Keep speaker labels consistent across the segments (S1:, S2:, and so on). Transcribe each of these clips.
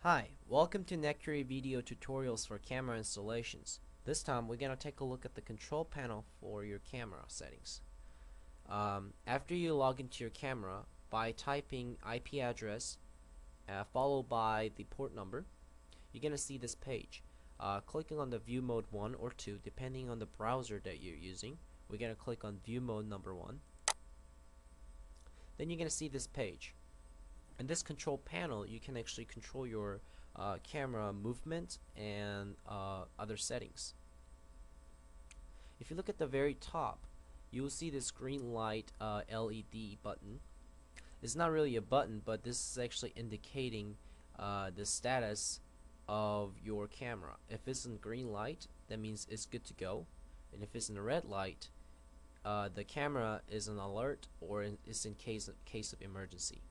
S1: Hi, welcome to NETCURY video tutorials for camera installations. This time we're going to take a look at the control panel for your camera settings. After you log into your camera by typing IP address followed by the port number, you're going to see this page. Clicking on the view mode 1 or 2 depending on the browser that you're using. We're going to click on view mode number 1. Then you're going to see this page. In this control panel you can actually control your camera movement and other settings. If you look at the very top, you will see this green light LED button. It's not really a button, but this is actually indicating the status of your camera. If it's in green light, that means it's good to go, and if it's in a red light, the camera is on alert or is in case of emergency.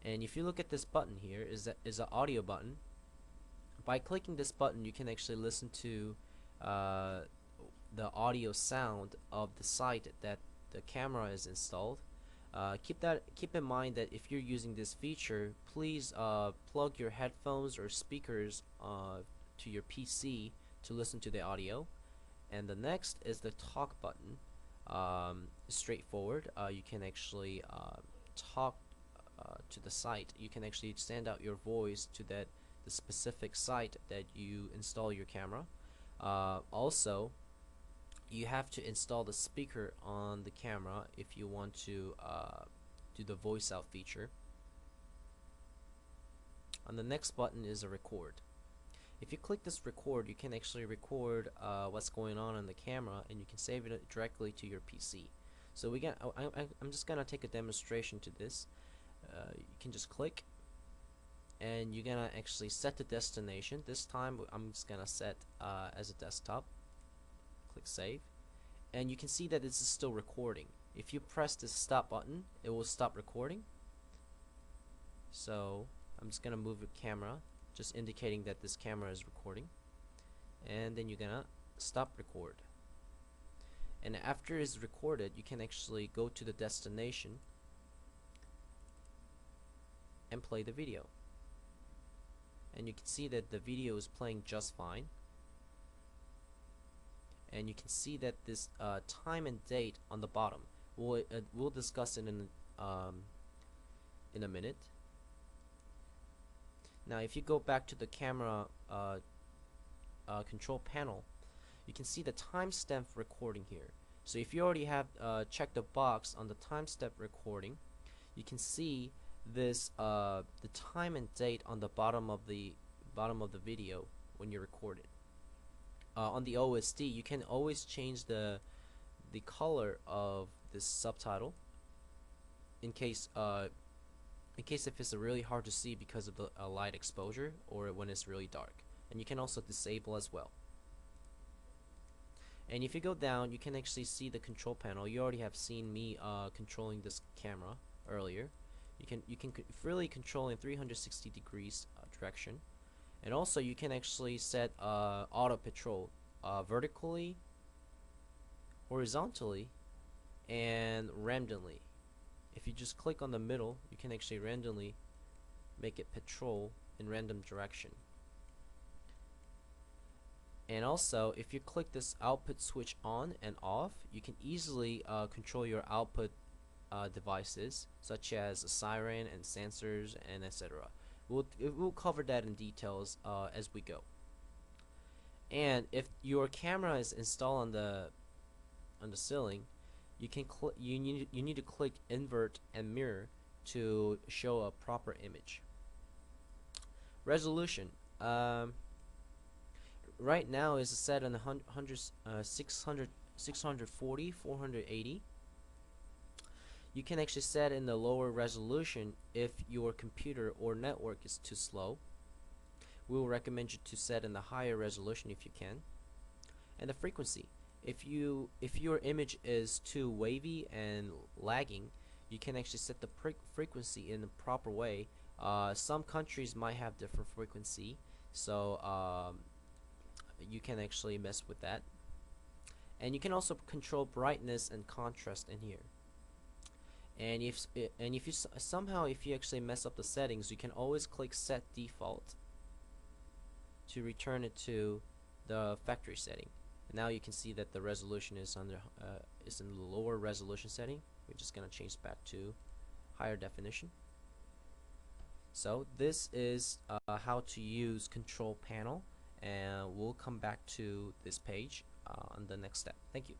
S1: And if you look at this button here, is an audio button. By clicking this button, you can actually listen to the audio sound of the site that the camera is installed. Keep in mind that if you're using this feature, please plug your headphones or speakers to your PC to listen to the audio. And the next is the talk button. Straightforward. You can actually talk to the site. You can actually send out your voice to the specific site that you install your camera. Also, you have to install the speaker on the camera if you want to do the voice out feature. And the next button is a record. If you click this record, you can actually record what's going on in the camera, and you can save it directly to your PC. So I'm just gonna take a demonstration to this. You can just click, and you're gonna actually set the destination. This time I'm just gonna set as a desktop. Click save, and you can see that this is still recording. If you press this stop button, it will stop recording. So I'm just gonna move the camera, just indicating that this camera is recording, and then you're gonna stop record. And after it's recorded, you can actually go to the destination and play the video, and you can see that the video is playing just fine. And you can see that this time and date on the bottom, we'll discuss it in a minute. Now if you go back to the camera control panel, you can see the timestamp recording here. So if you already have checked the box on the timestamp recording, you can see this the time and date on the bottom of the video when you record it. On the OSD, you can always change the color of this subtitle in case if it's really hard to see because of the light exposure, or when it's really dark. And you can also disable as well. And if you go down, you can actually see the control panel. You already have seen me controlling this camera earlier. You can really control in 360 degrees direction, and also you can actually set auto patrol vertically, horizontally, and randomly. If you just click on the middle, you can actually randomly make it patrol in random direction. And also, if you click this output switch on and off, you can easily control your output devices, such as a siren and sensors and etc. We'll cover that in details as we go. And if your camera is installed on the ceiling, you need to click invert and mirror to show a proper image. Resolution right now is set on 640 480. You can actually set in the lower resolution if your computer or network is too slow. We will recommend you to set in the higher resolution if you can. And the frequency, if your image is too wavy and lagging, you can actually set the frequency in the proper way. Some countries might have different frequency, so you can actually mess with that. And you can also control brightness and contrast in here. And if you somehow if you actually mess up the settings, you can always click set default to return it to the factory setting. And now you can see that the resolution is is in the lower resolution setting. We're just gonna change back to higher definition. So this is how to use control panel, and we'll come back to this page on the next step. Thank you.